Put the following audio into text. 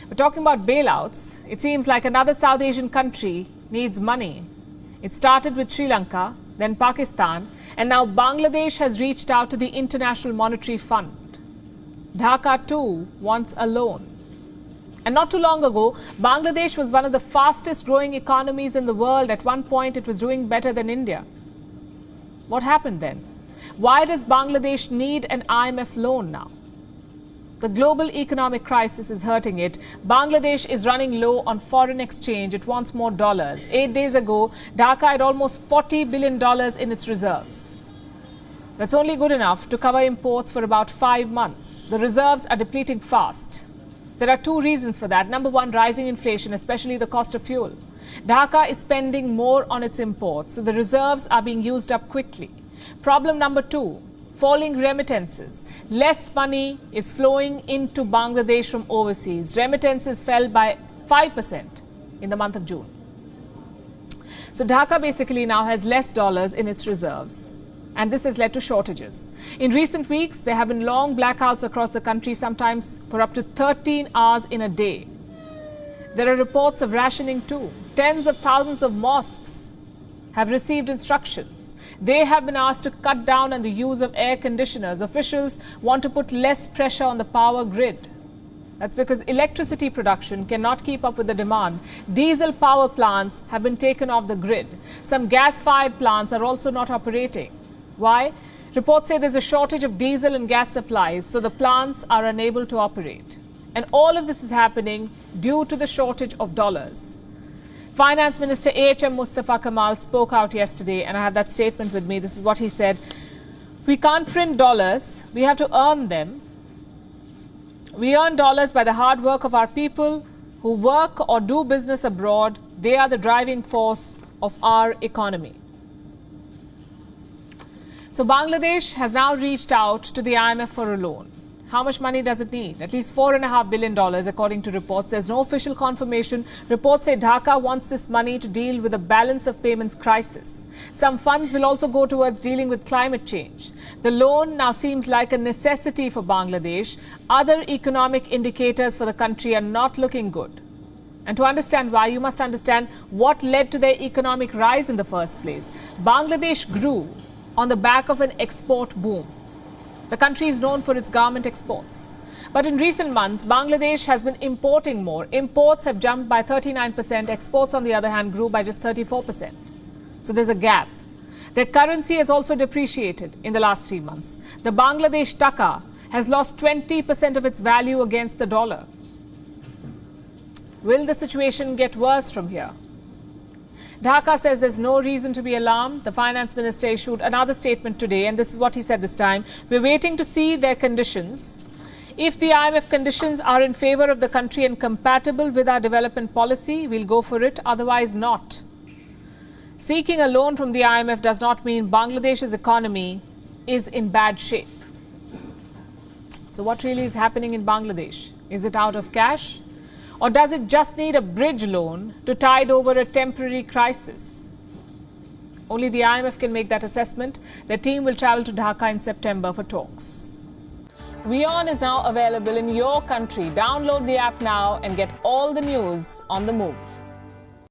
But talking about bailouts, it seems like another South Asian country needs money. It started with Sri Lanka, then Pakistan, and now Bangladesh has reached out to the International Monetary Fund. Dhaka too wants a loan. And not too long ago, Bangladesh was one of the fastest growing economies in the world. At one point, it was doing better than India. What happened then? Why does Bangladesh need an IMF loan now? The global economic crisis is hurting it. Bangladesh is running low on foreign exchange. It wants more dollars. 8 days ago, Dhaka had almost $40 billion in its reserves. That's only good enough to cover imports for about 5 months. The reserves are depleting fast. There are two reasons for that. Number one, rising inflation, especially the cost of fuel. Dhaka is spending more on its imports, so the reserves are being used up quickly. Problem number two, falling remittances. Less money is flowing into Bangladesh from overseas. Remittances fell by 5% in the month of June. So Dhaka basically now has less dollars in its reserves. And this has led to shortages. In recent weeks, there have been long blackouts across the country, sometimes for up to 13 hours in a day. There are reports of rationing too. Tens of thousands of mosques have received instructions. They have been asked to cut down on the use of air conditioners. Officials want to put less pressure on the power grid. That's because electricity production cannot keep up with the demand. Diesel power plants have been taken off the grid. Some gas-fired plants are also not operating. Why? Reports say there's a shortage of diesel and gas supplies, so the plants are unable to operate. And all of this is happening due to the shortage of dollars. Finance Minister A.H.M. Mustafa Kamal spoke out yesterday, and I have that statement with me. This is what he said. We can't print dollars. We have to earn them. We earn dollars by the hard work of our people who work or do business abroad. They are the driving force of our economy. So Bangladesh has now reached out to the IMF for a loan. How much money does it need? At least $4.5 billion, according to reports. There's no official confirmation. Reports say Dhaka wants this money to deal with the balance of payments crisis. Some funds will also go towards dealing with climate change. The loan now seems like a necessity for Bangladesh. Other economic indicators for the country are not looking good. And to understand why, you must understand what led to their economic rise in the first place. Bangladesh grew on the back of an export boom. The country is known for its garment exports. But in recent months, Bangladesh has been importing more. Imports have jumped by 39%. Exports, on the other hand, grew by just 34%. So there's a gap. Their currency has also depreciated in the last 3 months. The Bangladesh taka has lost 20% of its value against the dollar. Will the situation get worse from here? Dhaka says there's no reason to be alarmed. The finance minister issued another statement today, and this is what he said this time. We're waiting to see their conditions. If the IMF conditions are in favor of the country and compatible with our development policy, we'll go for it, otherwise not. Seeking a loan from the IMF does not mean Bangladesh's economy is in bad shape. So what really is happening in Bangladesh? Is it out of cash? Or does it just need a bridge loan to tide over a temporary crisis? Only the IMF can make that assessment. Their team will travel to Dhaka in September for talks. WION is now available in your country. Download the app now and get all the news on the move.